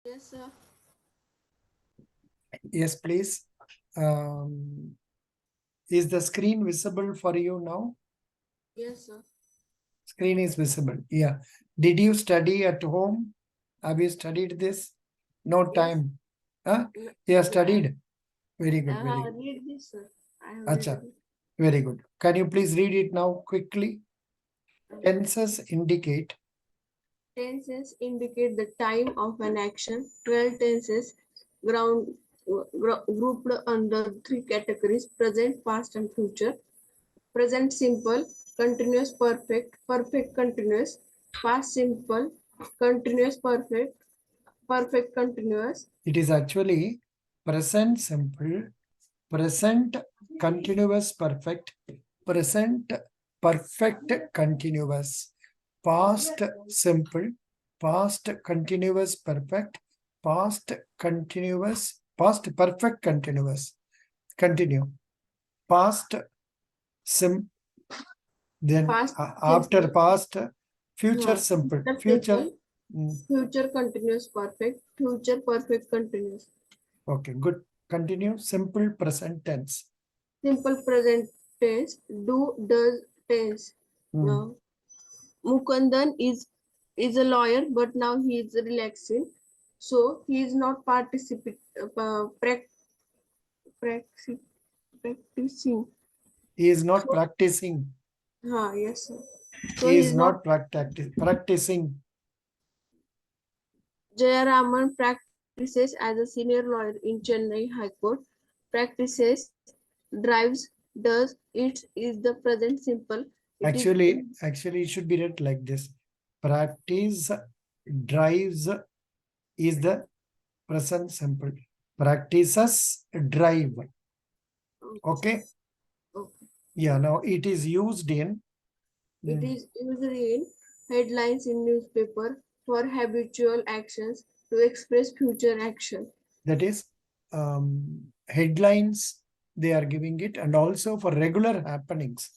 Yes, sir. Yes, please. Um, is the screen visible for you now? Yes, sir. Screen is visible. Yeah. Did you study at home? Have you studied this? No Yes. time. Huh? No, You have I studied. Very good. Very good. read this, sir. I have read Acha. it. Very good. Can you please read it now quickly? Tenses indicate. Tenses indicate the time of an action. 12 tenses ground, grouped under three categories: present, past, and future. Present simple, continuous perfect, perfect continuous, past simple, continuous perfect, perfect continuous. It is actually present simple, present continuous perfect, present perfect continuous, past simple, past continuous perfect, past continuous, past perfect continuous. Continue. Past sim, then Past after simple, past, future simple, future future. simple, mm, future continuous perfect, future perfect continuous. Okay, good. Continue. Simple present tense. Simple present tense, do, does, tense. Mm. Now, Mukundan is a lawyer, but now he is relaxing, so he is not practicing. Practicing. He is not So, practicing. yes, sir. So He he is is not. not practicing. Jayaraman practices as a senior lawyer in Chennai High Court. Practices, drives, does, it is the present simple. It is Actually, it should be read like this. Practice drives is the present simple. Practices drive. Okay. okay. Yeah. Now it is used in. It mm, is usually in headlines in newspaper for habitual actions to express future action. that is headlines. They are giving it, and also for regular happenings,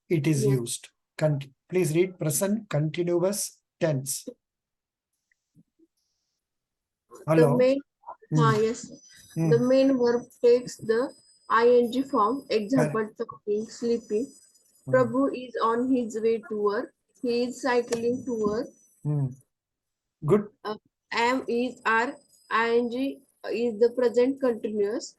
it is Yes. used. Please read present continuous tense. The Hello. main Mm, yes. The mm, main verb takes the ing form. correct. Example: talking, sleeping. Mm, Prabhu is on his way to work. He is cycling to work. mm. Good. Am is are ing is the present continuous.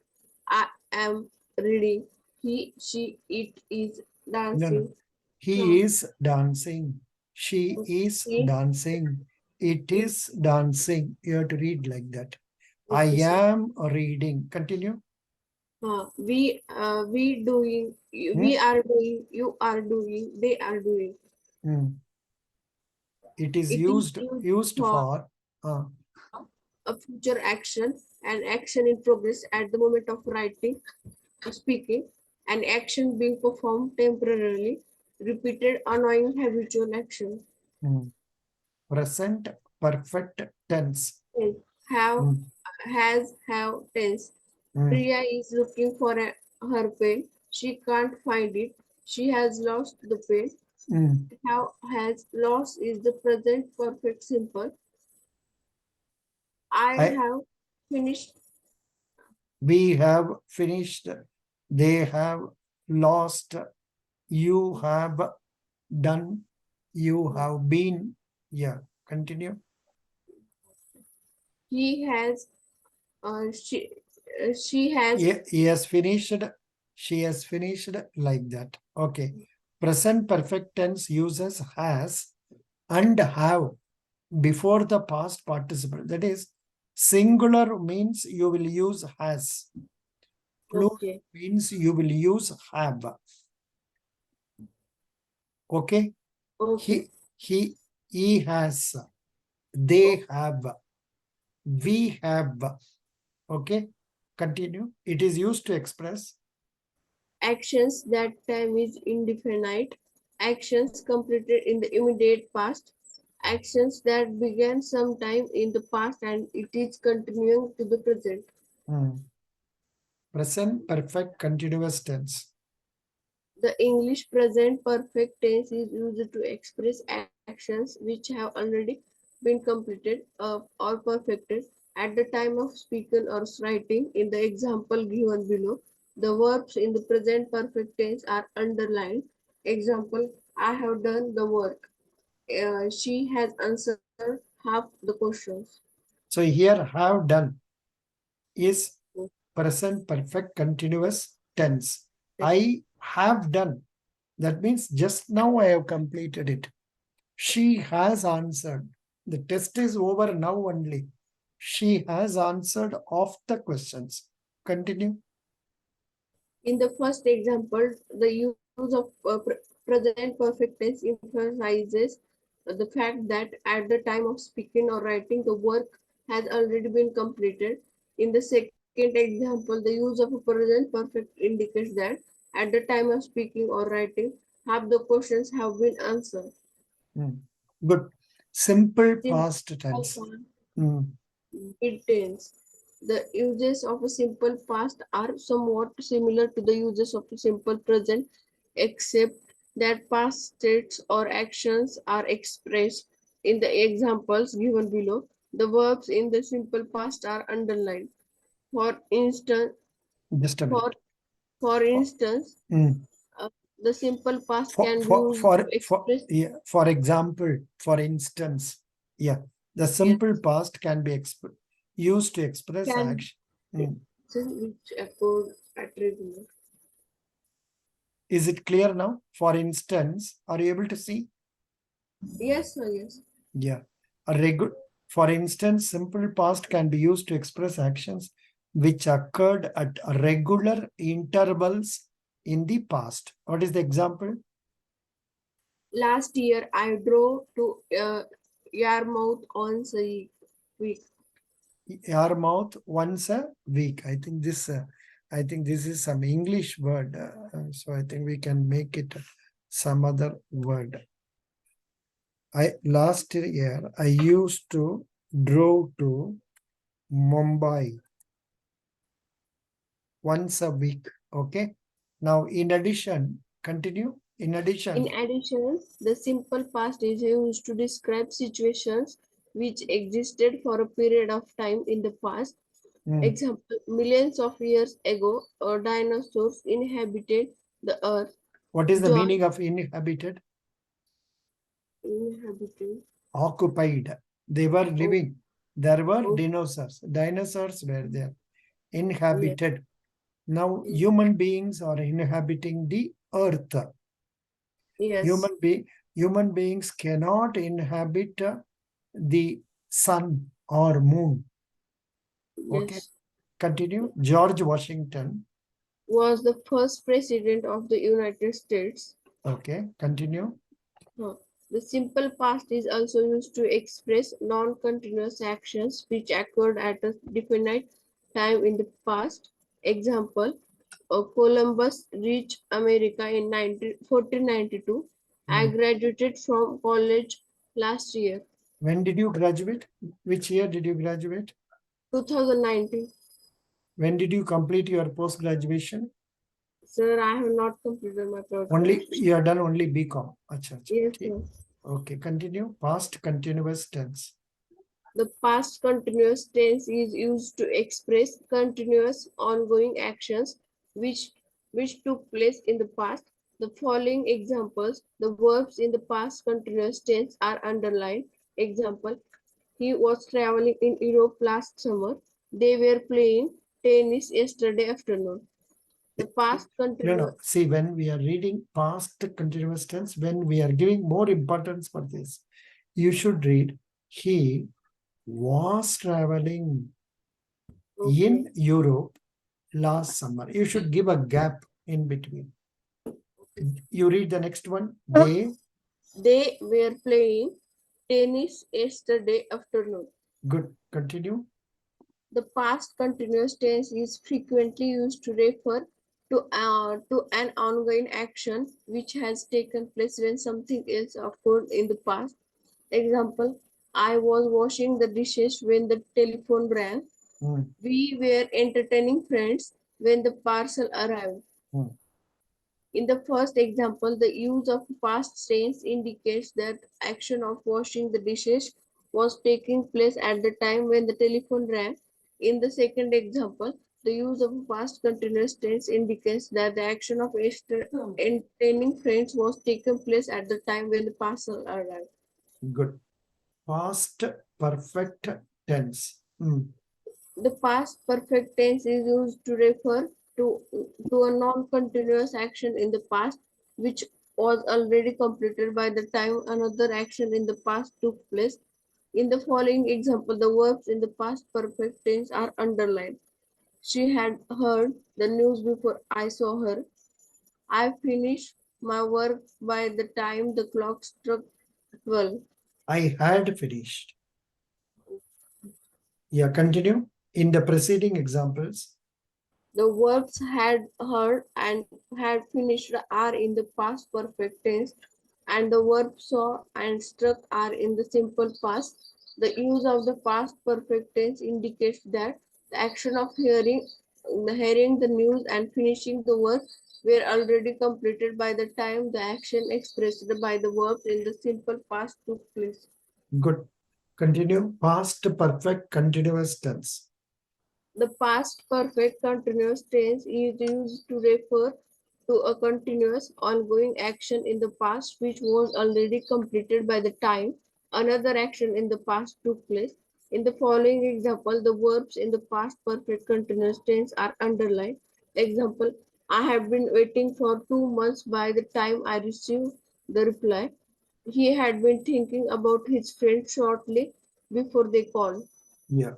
I am reading. He, she, it is No, no. dancing. He Huh. is dancing. She is He, dancing. It it, is dancing. You have to read like that. I okay, sir. am reading. Continue. We doing. Hmm? We are doing. You are doing. They are doing. Hmm. It is It is used for for uh, a future action, an action in progress at the moment of writing or speaking, an action being performed temporarily, repeated annoying habitual action. hmm, present perfect tense. Tense. Have, Hmm, has, have, tense. hmm, Priya is looking for her pen. She can't find it. She has lost the pen. hmm. Have, has, lost is the present perfect simple. I I have finished. We have finished. They have lost. You have done. You have been. Yeah. Continue. He has. She has. He has finished. She has finished like that. Okay. Present perfect tense uses has and have before the past participle. That is, singular means you will use has. Plural Okay. means you will use have. Okay. Okay. He has. They have. We have. Okay. Continue. It is used to express. Actions that time is indefinite. Actions completed in the immediate past. Actions that began sometime in the past and it is continuing to the present. hmm, Present perfect continuous tense. The English present perfect tense is used to express actions which have already been completed or perfected. At the time of speaking or writing, in the example given below, the verbs in the present perfect tense are underlined. Example, I have done the work. She has answered half the questions. So here have done is present perfect continuous tense. I have done. That means just now I have completed it. She has answered. The test is over now only. She has answered of the questions. Continue. In the first example, the use of present perfect tense emphasizes the fact that at the time of speaking or writing, the work has already been completed. In the second example, the use of a present perfect indicates that at the time of speaking or writing, half the questions have been answered. Good. Simple Simple past tense. Mid tense. The uses of a simple past are somewhat similar to the uses of a simple present, except that past states or actions are expressed in the examples given below. The verbs in the simple past are underlined. For instance, Just a for minute. for instance, Mm. the simple past For can be for used for to for express yeah, for example, for instance, yeah, the yes, simple past can be used to express can action. Mm. which accord at regular. Is it clear now? For instance, are you able to see? Yes, sir, yes. Yeah. For instance, simple past can be used to express actions which occurred at regular intervals in the past. What is the example? Last year, I drove to Yarmouth once a week. Yarmouth once a week. I think this is some English word. So I think we can make it some other word. Last year I used to drove to Mumbai once a week. Okay. Now, in addition, continue. In addition, In addition, the simple past is used to describe situations which existed for a period of time in the past. Example, millions of years ago, dinosaurs inhabited the earth. what is the John meaning of inhabited? inhabited. Occupied. They were Oh, living. There were oh, dinosaurs. Dinosaurs were there. yes, Inhabited. Now, yes, human beings are inhabiting the earth. yes, Human, be, human beings cannot inhabit the sun or moon. Okay, yes. continue. George Washington. Was the first president of the United States. Okay, continue. The simple past is also used to express non-continuous actions which occurred at a definite time in the past. Example, Columbus reached America in 1492. I graduated from college last year, When did you graduate? Which year did you graduate? 2019. When did you complete your post graduation? Sir, I have not completed my Only graduation. you have done only BCom. Acha, acha. Yes, Okay. sir. Okay, continue. Past continuous tense. The past continuous tense is used to express continuous ongoing actions which, which took place in the past. The following examples, the verbs in the past continuous tense are underlined. Example, he was traveling in Europe last summer. They were playing tennis yesterday afternoon. The past No, continuous. no. See, when we are reading past continuous tense, when we are giving more importance for this, you should read he was traveling Okay. in Europe last summer. You should give a gap in between. You read the next one. They were playing tennis yesterday afternoon. Good. Continue. The past continuous tense is frequently used to refer to an ongoing action which has taken place when something else occurred in the past. Example, I was washing the dishes when the telephone rang. We were entertaining friends when the parcel arrived. In the first example, the use of past tense indicates that action of washing the dishes was taking place at the time when the telephone rang. In the second example, the use of past continuous tense indicates that the action of entertaining friends was taken place at the time when the parcel arrived. Good. Past perfect tense. The past perfect tense is used to refer to a non-continuous action in the past which was already completed by the time another action in the past took place. In the following example, the verbs in the past perfect tense are underlined. She had heard the news before I saw her. I finished my work by the time the clock struck 12. I had finished. Yeah, continue. In the preceding examples, The verbs had heard and had finished are in the past perfect tense, and the verb saw and struck are in the simple past. The use of the past perfect tense indicates that the action of hearing the news and finishing the work were already completed by the time the action expressed by the verbs in the simple past took place. good. Continue. Past perfect continuous tense. The past perfect continuous tense is used to refer to a continuous, ongoing action in the past which was already completed by the time another action in the past took place. In the following example, the verbs in the past perfect continuous tense are underlined. Example, I have been waiting for 2 months by the time I received the reply. He had been thinking about his friend shortly before they called. Yeah.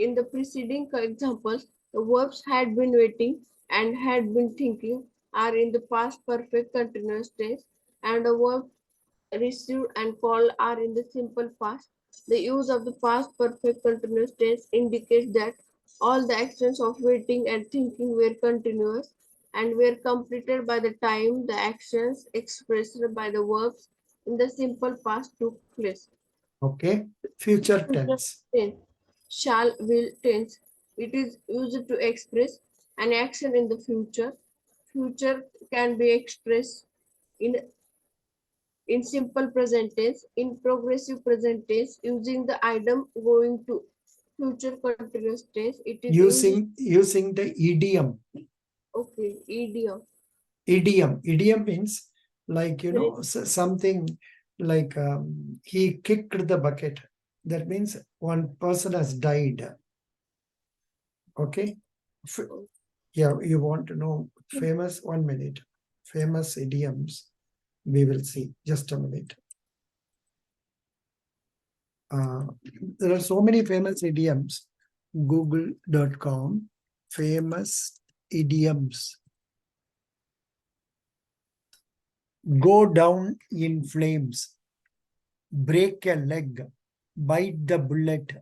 In the preceding examples, the verbs had been waiting and had been thinking are in the past perfect continuous tense, and the verb received and called are in the simple past. The use of the past perfect continuous tense indicates that all the actions of waiting and thinking were continuous and were completed by the time the actions expressed by the verbs in the simple past took place. Okay. Future Future tense. tense, shall will tense. It is used to express an action in the future. Future can be expressed in simple present tense, in progressive present tense, using the item going to future continuous tense. It is used Using the idiom. okay, idiom. Idiom means like something like he kicked the bucket. That means one person has died. Okay. Yeah, you want to know famous 1 minute. Famous idioms. We will see. Just a minute. There are so many famous idioms. Google.com. Famous idioms. Go down in flames. Break a leg. Bite the bullet.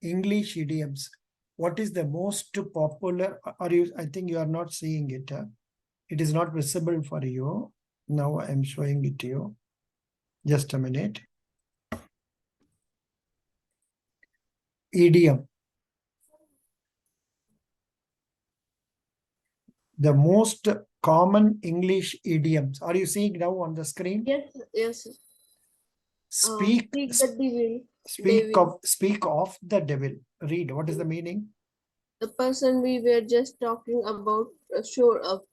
English idioms. What is the most popular? Are you? I think you are not seeing it. It is not visible for you. Now I am showing it to you. Just a minute. Idiom. The most common English idioms. Are you seeing now on the screen? Yes, yes. Speak, Speak the devil. speak of the devil. Read. What is the meaning? The person we were just talking about showed up.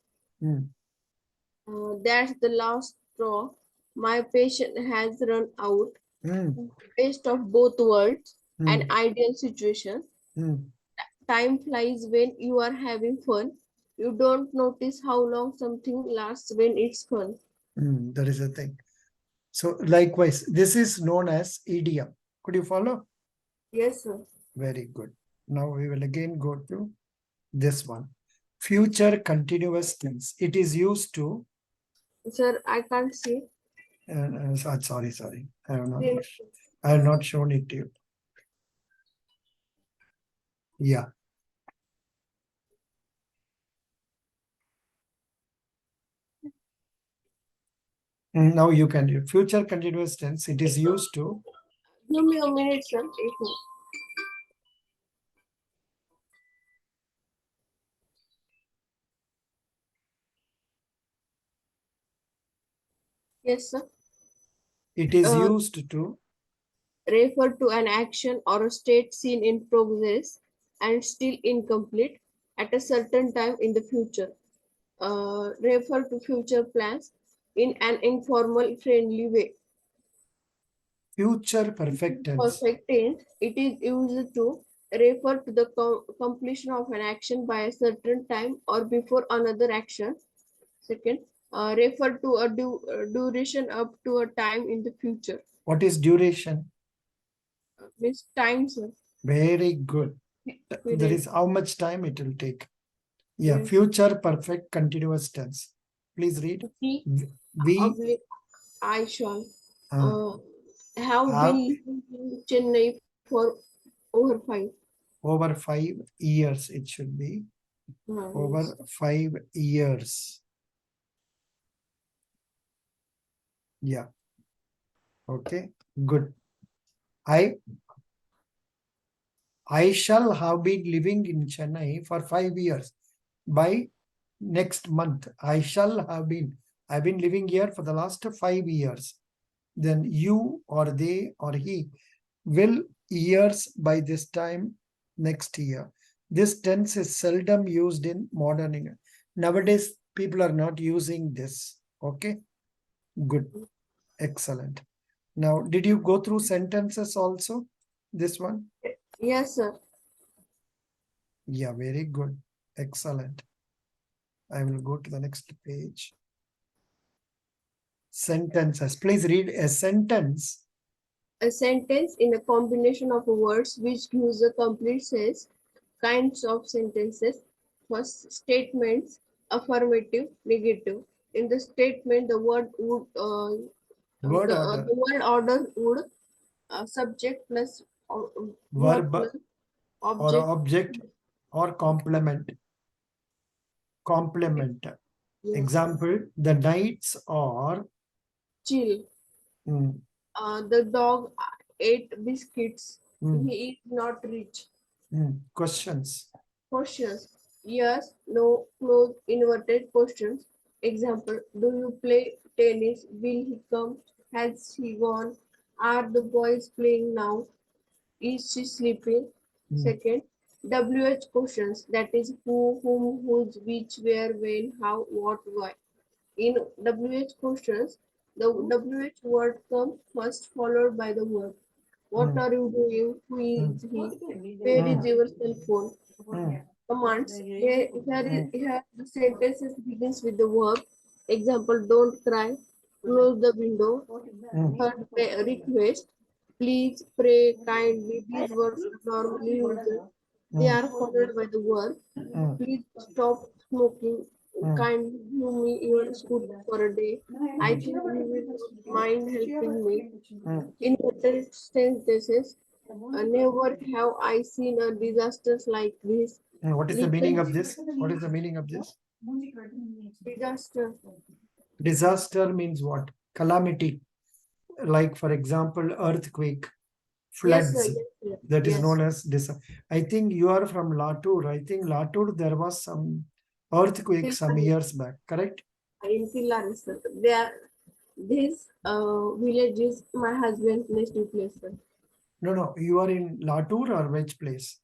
Hmm. That's the last straw. My patient has run out. Hmm. Best of both worlds, an Hmm. ideal situation. Hmm. Time flies when you are having fun. You don't notice how long something lasts when it's fun. Hmm. That is the thing. So likewise, this is known as idiom. Could you follow? Yes, sir. Very good. Now we will again go to this one. Future continuous tense. It is used to. Sir, I can't see. Sorry. I Yes. have not shown it to you. Yeah. Now you can do future continuous tense. It is used to. Give me a minute, sir. Yes, sir. It is Uh, used to. refer to an action or a state seen in progress and still incomplete at a certain time in the future. Refer to future plans in an informal, friendly way. Future perfect tense. Perfect tense, it is used to refer to the completion of an action by a certain time or before another action. Second, refer to a duration up to a time in the future. What is duration? Means time, sir. Very good. That Period. is how much time it will take. Yeah, Yes. future perfect continuous tense. Please read. We, We I shall uh, have have been living in Chennai for over 5. over 5 years. It should be over Yes. 5 years. Yeah. Okay. Good. I shall have been living in Chennai for 5 years. By next month, I shall have been. I've been living here for the last 5 years. Then you or they or he will years by this time next year. This tense is seldom used in modern English. Nowadays, people are not using this. Okay. Good. Excellent. Now, did you go through sentences also? This one? Yes, sir. Yeah, very good. Excellent. I will go to the next page. Sentences. Please read a sentence. A sentence in a combination of words which gives a complete sense. Kinds of sentences. First, statements, affirmative, negative. In the statement, the word would Word order. the word order would subject plus verb Verb plus or object. object or complement. Complement. Yes. Example, the nights are Chill. mm, The dog ate biscuits. mm, He is not rich. questions. Questions. Yes, no, close, inverted questions. Example, do you play tennis? Will he come? Has he gone? Are the boys playing now? Is she sleeping? Mm. Second, WH questions. That is who, whom, whose, which, where, when, how, what, why. In WH questions, the WH word comes first followed by the word. What Mm. are you doing? Who is he? Where is your cell phone? Mm. Commands. Here the sentences begins with the verb. Example, don't cry. Close the window. Mm. Third, request. Please, pray, kindly. These words are normally used. They are followed by the verb. Mm. Please stop smoking. Mm. Kindly give me your scooter for a day. I think you will mind helping me. Mm. In certain sentences, never have I seen a disaster like this. What is the meaning of this? What is the meaning of this? Disaster. Disaster means what? Calamity. Like, for example, earthquake, Yes, sir. floods. Yes, sir. That is Yes. known as disaster. I think you are from Latur. I think Latur, there was some earthquake some years back, correct? In Killari, sir. This village is my husband's native place, sir. No, you are in Latur or which place?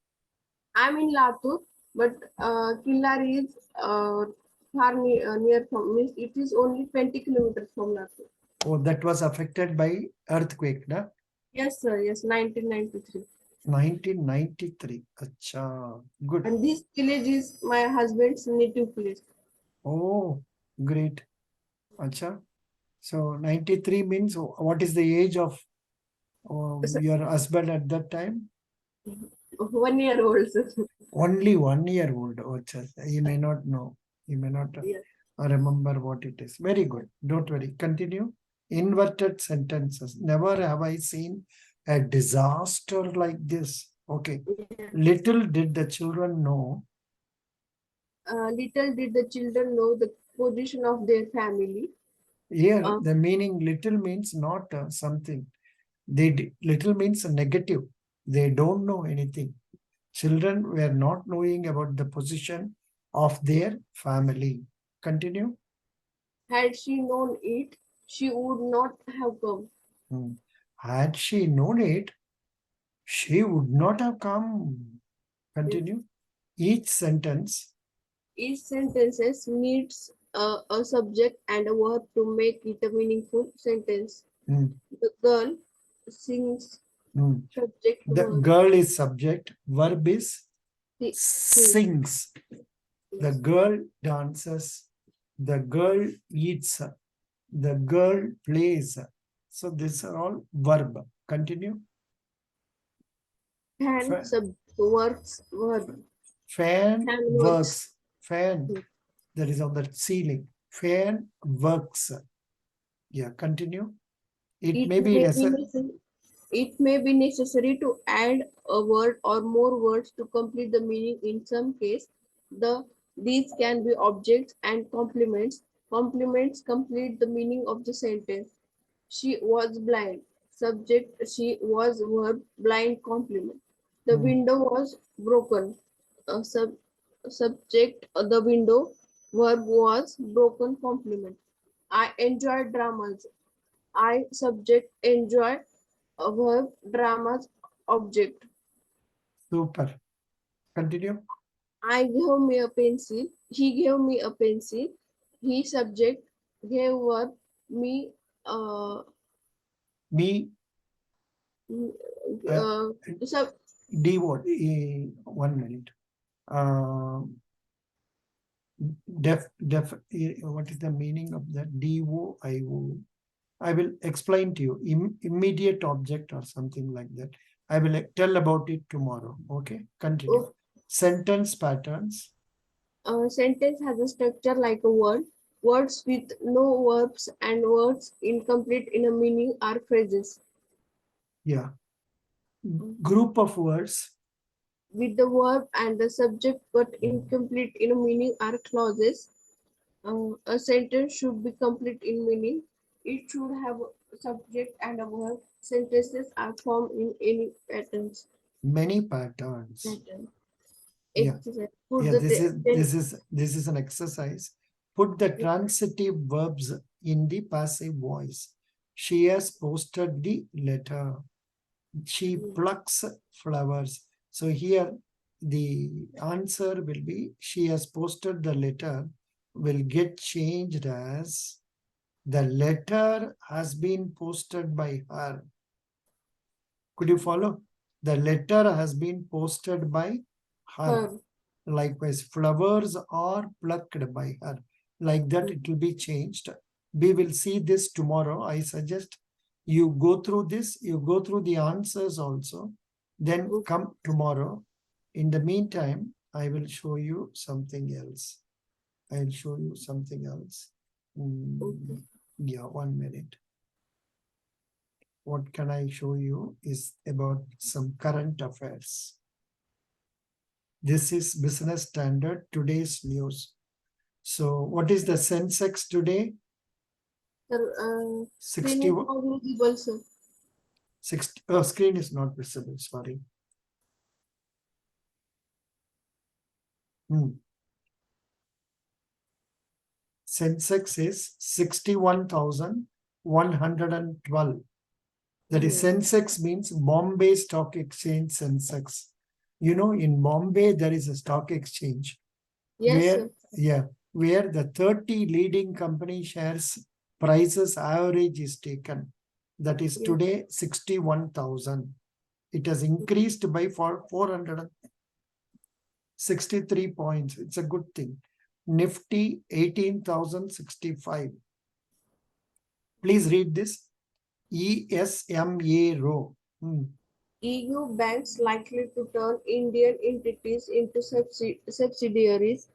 I'm in Latur, but Killari is far near from me. It is only 20 kilometers from Latur. Oh, that was affected by earthquake, na? Yes, sir. Yes, 1993. 1993. Acha, good. And this village is my husband's native place. Oh, great. Acha. So 93 means what is the age of So, your husband at that time? 1 year old, sir. Only 1 year old. Oh, he may not know. He may not Yes. remember what it is. Very good. Don't worry. Continue. Inverted sentences. Never have I seen a disaster like this. Okay. Little did the children know. Little did the children know the position of their family. Here, Uh, the meaning little means not something. Little means negative. They don't know anything. Children were not knowing about the position of their family. Continue. Had she known it, she would not have come. Had she known it, she would not have come. Continue. Each sentence. Each sentence needs a subject and a verb to make it a meaningful sentence. mm, The girl sings, mm. subject, The verb. girl is subject, verb is Sing. sings. The Yes. girl dances, the girl eats, the girl plays. So these are all verb. Continue. Fan Fa- works, verb. Fan Fan works. works. Fan that is on the ceiling. Fan works. Yeah, continue. It It may be may be necessary. necessary. It may be necessary to add a word or more words to complete the meaning. In some case, these can be objects and complements. Complements complete the meaning of the sentence. She was blind. Subject, she was, verb, blind, complement. The window was broken. Subject, the window, verb was, broken, complement. I enjoy dramas. I, subject, enjoy, verb, dramas, object. Super. Continue. I gave me a pencil. He gave me a pencil. He, subject, gave, verb, me, uh, Me, uh, uh, sub, D what? 1 minute. What is the meaning of that? DOIO. I will explain to you. Immediate object or something like that. I will tell about it tomorrow. Okay, continue. oh, Sentence patterns. a sentence has a structure like a word. Words with no verbs and words incomplete in a meaning are phrases. Yeah. Group of words. With the verb and the subject but incomplete in a meaning are clauses. A sentence should be complete in meaning. It should have a subject and a verb. Sentences are formed in any patterns. Many patterns. Pattern. Yeah. Exercise. Put Yeah, the this is an exercise. Put the transitive verbs in the passive voice. She has posted the letter. She plucks flowers. So here the answer will be she has posted the letter will get changed as the letter has been posted by her. Could you follow? The letter has been posted by her. her. Likewise, flowers are plucked by her. Like that, it will be changed. We will see this tomorrow. I suggest you go through this, you go through the answers also, then come tomorrow. In the meantime, I will show you something else. I'll show you something else. Yeah, 1 minute. What can I show you is about some current affairs. This is Business Standard, today's news. So what is the Sensex today? Sir, screen 60, is not visible, sir. 60, oh, screen is not visible, sorry. Sensex is 61,112. That is Sensex means Bombay Stock Exchange Sensex. You know, in Bombay, there is a stock exchange. Yes, where, sir. yeah, where the 30 leading company shares prices average is taken. That is today 61,000. It has increased by 463 points. It's a good thing. Nifty 18,065. Please read this. ESMA row. EU banks likely to turn Indian entities into subsidiaries.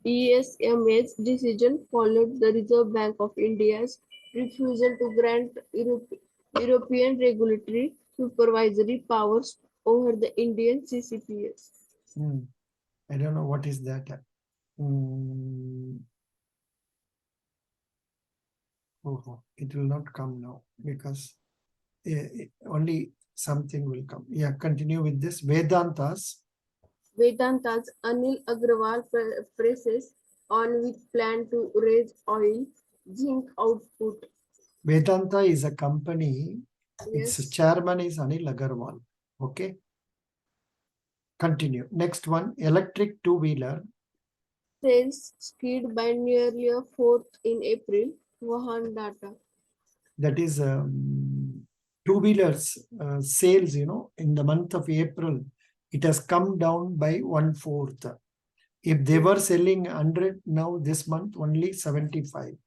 ESMA's decision followed the Reserve Bank of India's refusal to grant European regulatory supervisory powers over the Indian CCPs. I don't know what is that. It will not come now because only something will come. Yeah, continue with this. Vedantas. Vedanta's Anil Agrawal presses on with plan to raise oil, zinc output. Vedanta is a company Its Yes. chairman is Anil Agarwal. Okay. Continue. Next one, electric two-wheeler. Sales skid by nearly a fourth in April. Vahan data. That is two-wheelers sales, in the month of April, it has come down by 1/4. If they were selling 100 now this month, only 75.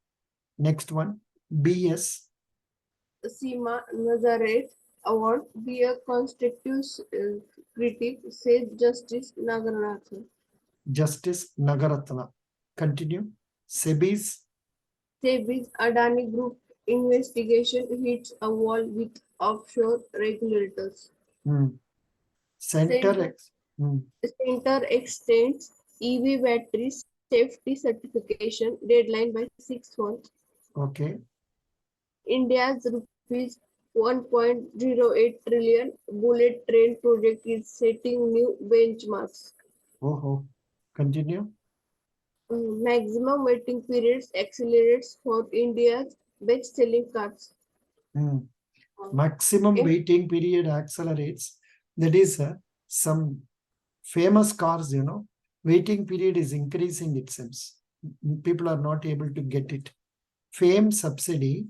Next one, BS. Seema Nazaret Award be a constructive critic, says Justice Nagarnathan. Justice Nagaratna. Continue. SEBI's SEBI's Adani Group investigation hits a wall with offshore regulators. Center. Center extends EV battery safety certification deadline by 6 months. Okay. India's rupees 1.08 trillion bullet train project is setting new benchmarks. Oh. Continue. Maximum waiting periods accelerates for India's best-selling cars. Maximum waiting period accelerates. That is some famous cars, waiting period is increasing, it seems. People are not able to get it. FAME subsidy.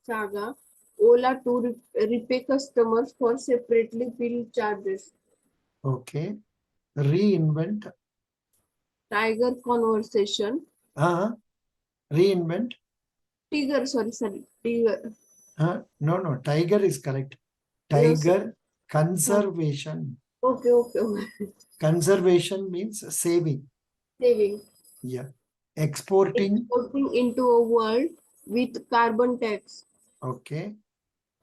Saga, Ola to repay customers for separately billed charges. Okay. Reinvent. Tiger conversation. Reinvent. Tiger, sorry, Tiger. No, Tiger is correct. Yes, Tiger conservation. Okay. Conservation means saving. Saving. Yeah. Exporting. Exporting into a world with carbon tax. Okay.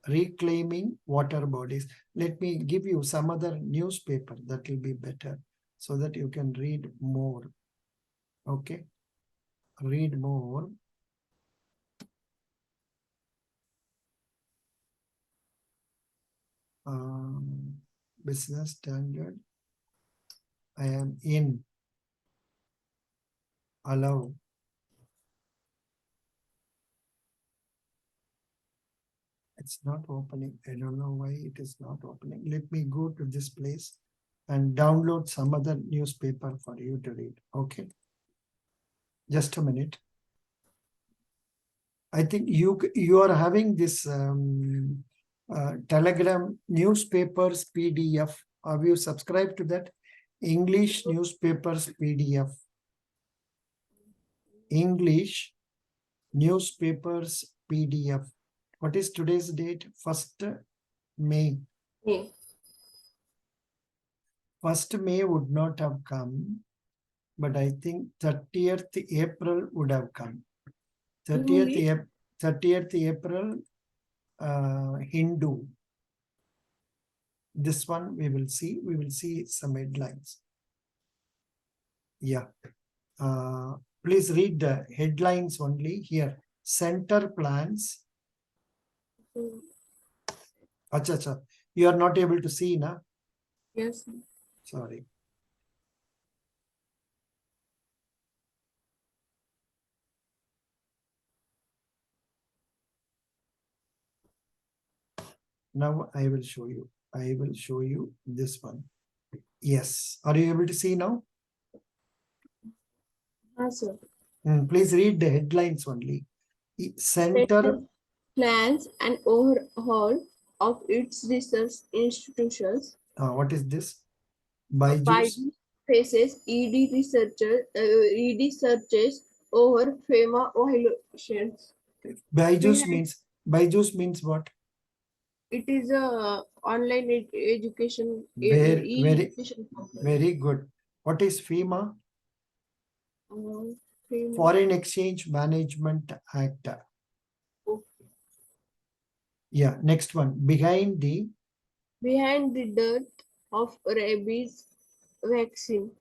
Reclaiming water bodies. Let me give you some other newspaper that will be better so that you can read more. Okay. Read more. Business Standard. I am in. Allow. It's not opening. I don't know why it is not opening. Let me go to this place and download some other newspaper for you to read. Okay. Just a minute. I think you are having this Telegram newspapers PDF. Have you subscribed to that? English newspapers PDF. English newspapers PDF. What is today's date? 1st May. Yeah. 1st May would not have come, but I think 30th April would have come. 30th April, Hindu. This one we will see some headlines. Yeah. Please read the headlines only here. Center plans. Acha. You are not able to see, na? Yes. Sorry. Now I will show you. I will show you this one. Yes. Are you able to see now? Sir. Please read the headlines only. Center plans an overhaul of its research institutions. What is this? Byju's faces ED searches over FEMA violations. Byju's means what? It is a online education. Very good. What is FEMA? Foreign Exchange Management Act. Okay. Yeah, next one. Behind the death of rabies vaccine.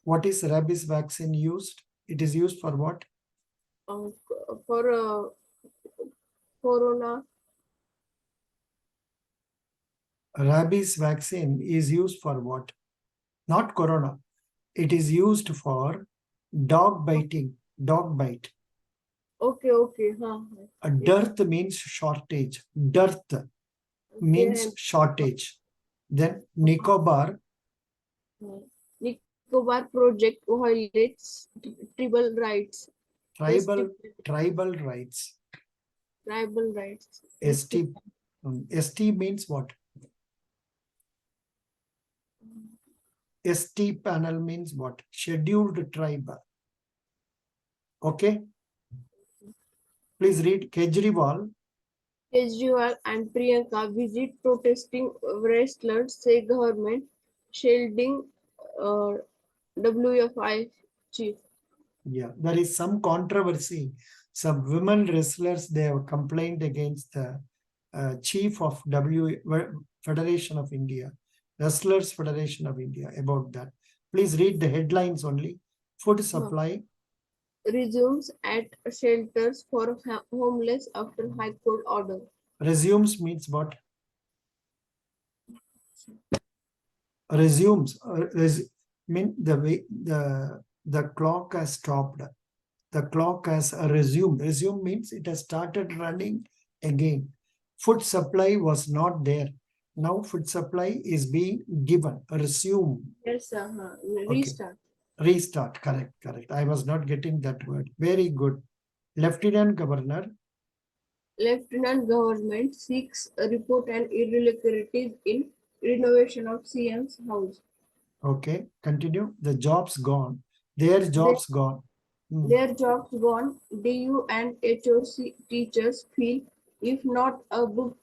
What is rabies vaccine used? It is used for what? For corona. Rabies vaccine is used for what? Not corona. It is used for dog biting. Dog bite. Okay, okay. A Yes. dearth means shortage. Dearth means Okay. shortage. Then Nicobar, Nicobar project violates tribal rights. ST, tribal rights. tribal rights. ST. ST, ST means what? ST panel means what? Scheduled tribe. Okay. Please read Kejriwal. Kejriwal and Priyanka visit protesting wrestlers, say government shielding uh, WFI chief. Yeah, there is some controversy. Some women wrestlers, they have complained against the chief of Federation of India, Wrestlers Federation of India about that. Please read the headlines only. Food supply. Resumes at shelters for homeless after High Court order. Resumes means what? Resumes. Mean the way the clock has stopped. The clock has resumed. Resume means it has started running again. Food supply was not there. Now food supply is being given. Resume. Yes, Okay. restart. Restart. Correct. Correct. I was not getting that word. Very good. Lieutenant Governor. Lieutenant Government seeks a report and irregularities in renovation of CM's house. Okay. Continue. The jobs gone. Their They, jobs gone. their jobs gone. DU and HOC teachers feel if not a book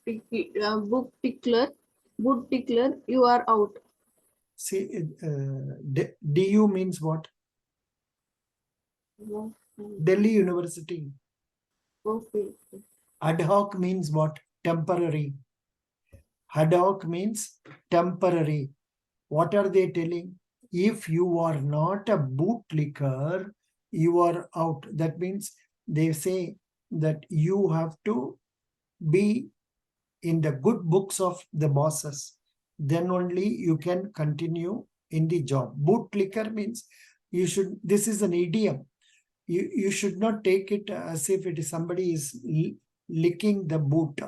tickler, you are out. See, DU means what? Delhi University. Okay. Ad hoc means what? Temporary. Ad hoc means temporary. What are they telling? If you are not a bootlicker, you are out. That means they say that you have to be in the good books of the bosses. Then only you can continue in the job. Bootlicker means you should, this is an idiom. You should not take it as if it is somebody is licking the boot.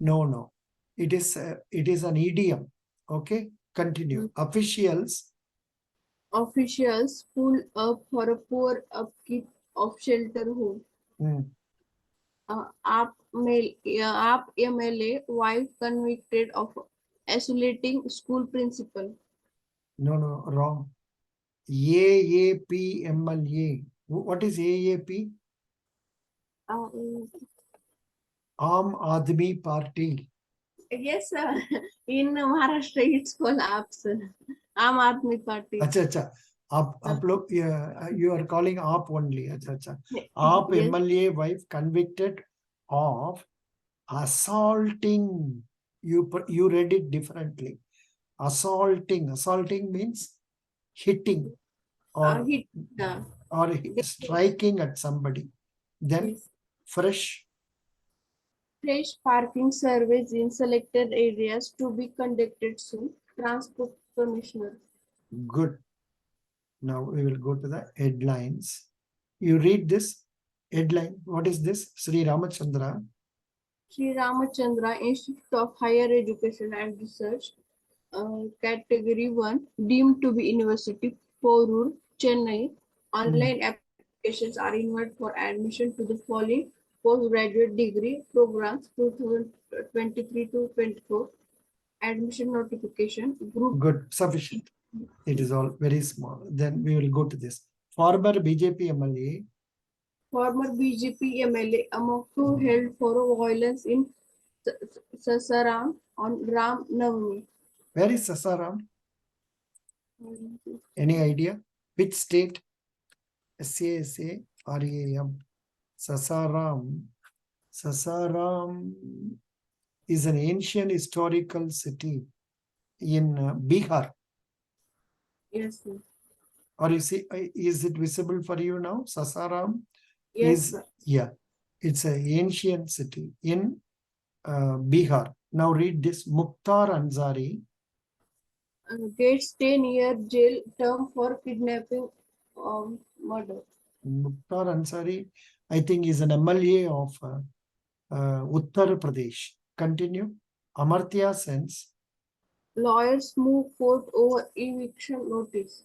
No, no. It is an idiom. Okay, continue. Officials. Officials pull up for a poor upkeep of shelter home. आप MLA wife convicted of isolating school principal. No, no, wrong. AAP MLA. What is AAP? Uh, Aam Aadmi Party. yes, in Maharashtra it's called AAPS, Aam Aadmi Party. Acha, acha. आप लोग you are calling AAP only. Acha, acha. AAP Yes. MLA wife convicted of assaulting. You read it differently. Assaulting means hitting or striking at somebody. Then Yes. fresh Parking surveys in selected areas to be conducted soon. Transport Commissioner. good. Now we will go to the headlines. You read this headline. What is this? Sri Ramachandra. Sri Ramachandra Institute of Higher Education and Research, Category 1, deemed to be University, Porur, Chennai. Online applications are invited for admission to the following postgraduate degree programs 2023 to 24. Admission notification, group. Good, sufficient. It is all very small. Then we will go to this. Former BJP MLA. Former BJP MLA Amaktu held for violence in Sasaram on Ram Navami. Where is Sasaram? Any idea? Which state? SASARAM. Sasaram. Sasaram is an ancient historical city in Bihar. Yes, sir. Or you see, is it visible for you now? Sasaram Yes, is, sir. yeah, it's an ancient city in Bihar. Now read this. Mukhtar Ansari. Gets 10-year jail term for kidnapping or murder. Mukhtar Ansari I think is an MLA of Uttar Pradesh. Continue. Amartya Sen's. Lawyers move court over eviction notice.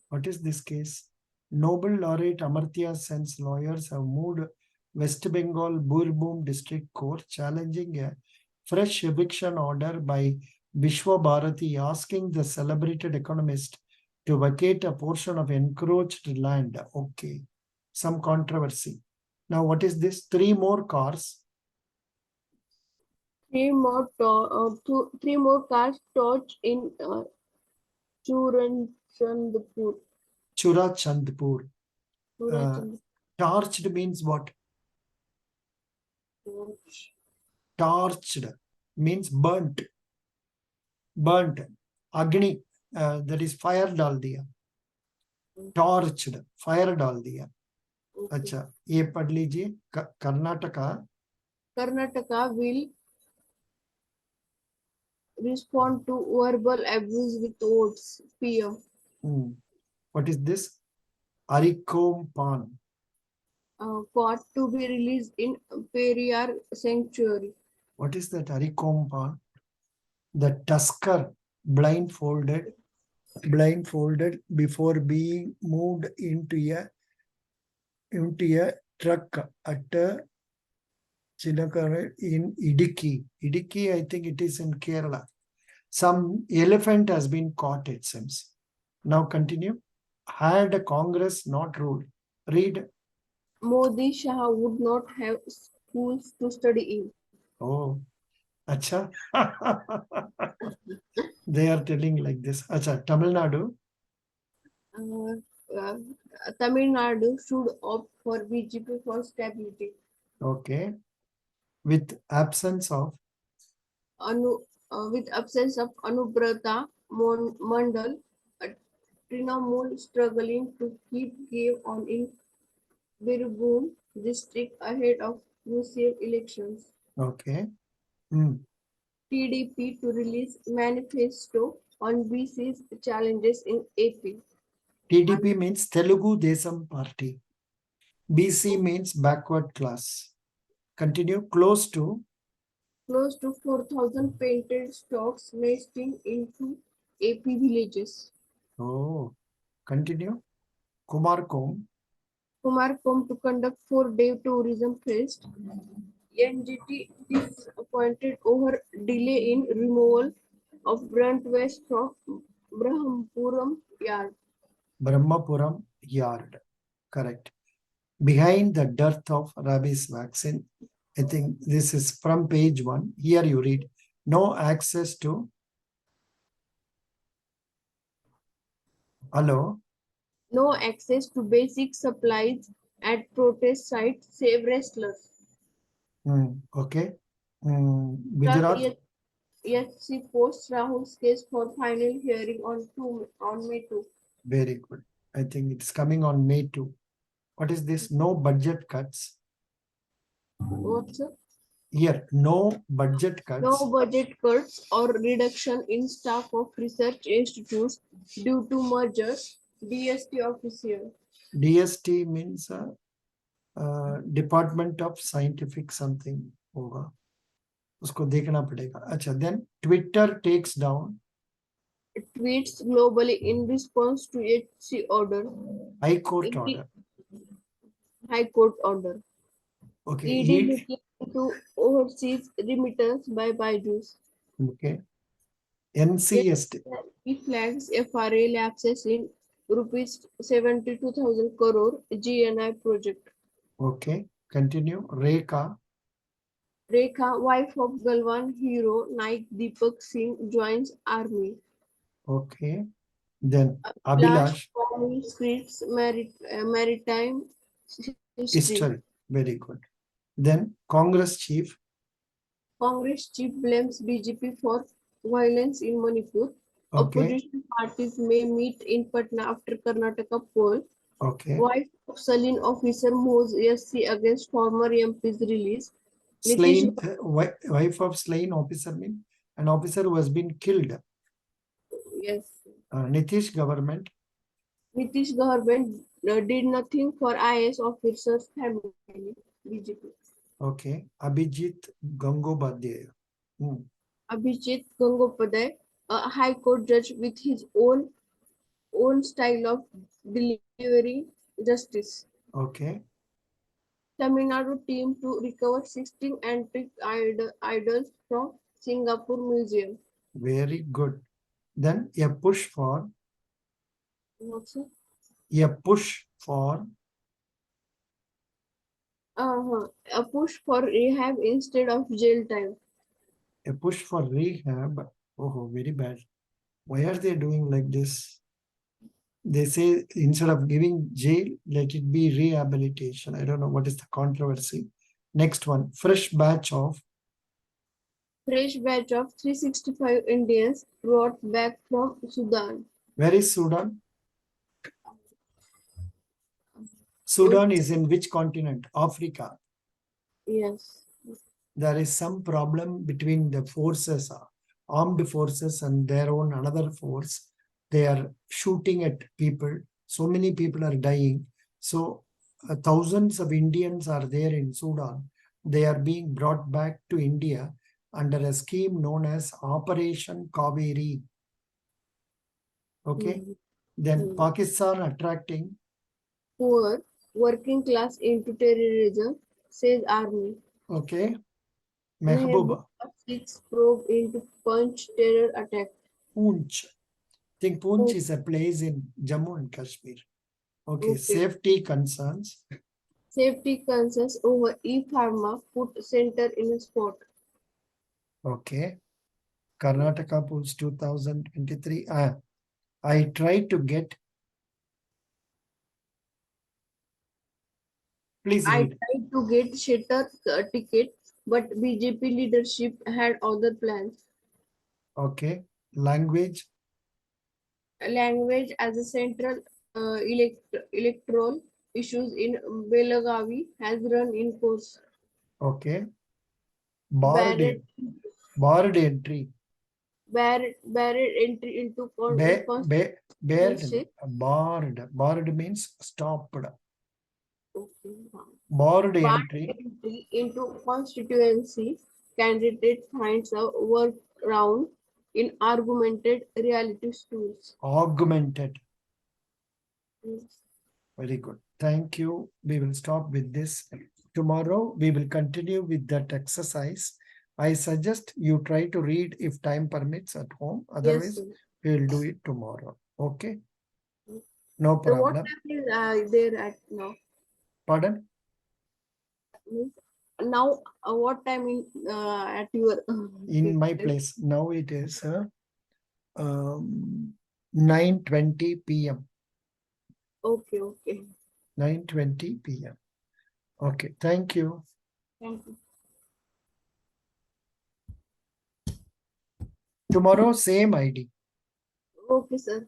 What is this case? Nobel laureate Amartya Sen's lawyers have moved West Bengal Birbhum District Court challenging a fresh eviction order by Vishwa Bharati, asking the celebrated economist to vacate a portion of encroached land. Okay, some controversy. Now, what is this? 3 more cars. Three more cars torched in Churachandpur. Churachandpur. Churachandpur. Torched means what? Torched means burnt. Burnt. Agni. That is fire dal diya. Torched. Fire dal diya. अच्छा ये पढ़ लीजिए Karnataka will respond to verbal abuse with words. Fear. What is this? Arikompan. Caught to be released in Periyar Sanctuary. What is that Arikompan? The tusker blindfolded before being moved into a truck at Chinakara in Idiki. Idiki, I think it is in Kerala. Some elephant has been caught, it seems. Now continue. Had Congress not ruled, read. Modi Shah would not have schools to study in. Oh, acha. They are telling like this. Acha, Tamil Nadu. Tamil Nadu should opt for BJP for stability. Okay. With absence of Anubrata Mandal, Trinamool struggling to keep game on in Birbhum district ahead of crucial elections. okay. TDP to release manifesto on BC's challenges in AP. TDP means Telugu Desam Party. BC means backward class. Continue. Close to 4,000 painted stocks nesting into AP villages. Oh, continue. Kumarkom. Kumarkom to conduct 4-day tourism fest. NGT disappointed over delay in removal of brunt waste from Brahmapuram yard. Brahmapuram yard. Correct. Behind the dearth of rabies vaccine, I think this is from page 1. Here you read, no access to. Hello. No access to basic supplies at protest site, save wrestlers. Okay. Gujarat. SC posts Rahul's case for final hearing on May 2. Very good. I think it's coming on May 2. What is this? No budget cuts. What's up? Here, no budget cuts. No budget cuts or reduction in staff of research institutes due to merger. DST official. DST means Department of Scientific something होगा. उसको देखना पड़ेगा. अच्छा, then Twitter takes down. Tweets globally in response to HC order. High Court order. High Court order. Okay. ED looking into overseas remittance by Byju's. Okay. NCST. He flags FRA lapses in rupees 72,000 crore GNI project. Okay. Continue. Rekha. Rekha, wife of Galwan hero Naik Deepak Singh, joins army. Okay. Then Abhilash. Scripts maritime History. Very good. Then Congress chief. Congress chief blames BJP for violence in Manipur. Okay. Opposition parties may meet in Patna after Karnataka poll. Okay. Wife of Salin officer moves SC against former MP's release. Slain, wife of slain officer means an officer who has been killed. Yes. Nitish government. Nitish government did nothing for IAS officers' family. BJP. Okay. Abhijit Gangobadhyay. Hmm. Abhijit Gangopadhyay, a High Court judge with his own style of delivering justice. Okay. Tamil Nadu team to recover 16 antique idols from Singapore Museum. Very good. Then a push for What's it? a push for A push for rehab instead of jail time. a push for rehab. Oh, very bad. Why are they doing like this? They say instead of giving jail, let it be rehabilitation. I don't know what is the controversy. Next one, fresh batch of Fresh batch of 365 Indians brought back from Sudan. where is Sudan? Sudan is in which continent? Africa. Yes. There is some problem between the forces, armed forces, and their own another force. They are shooting at people. So many people are dying. So thousands of Indians are there in Sudan. They are being brought back to India under a scheme known as Operation Kaveri. Okay. Mhm. Then Mhm. Pakistan attracting. Poor working class into terrorism, says army. Okay. Mehbooba Mehbooba. seeks probe into Punch terror attack. Poonch. I think Poonch Oh, is a place in Jammu and Kashmir. Okay. okay. Safety concerns. Safety concerns over e-pharma put center in a spot. Okay. Karnataka Pools 2023. I tried to get, please I read. tried to get Shetar ticket, but BJP leadership had other plans. Okay. Language. Language as a central electoral issues in Belagavi has run in course. Okay. Barred, Barrett, barred entry. Barrett entry into Ba, ba, barred. constituency. Barred means stopped. Okay. Barred Barrett entry. entry into constituency. Candidate finds a workaround in augmented reality tools. Augmented. Very good. Thank you. We will stop with this. Tomorrow we will continue with that exercise. I suggest you try to read if time permits at home. Yes, Otherwise, sir. we will do it tomorrow. Okay? No So what problem. time is there at now? Pardon? Means now, what time in at your In my place? place. Now it is 9:20 p.m. Okay, okay. 9:20 p.m. Okay. Thank you. Thank you. Tomorrow, same ID. Okay, sir.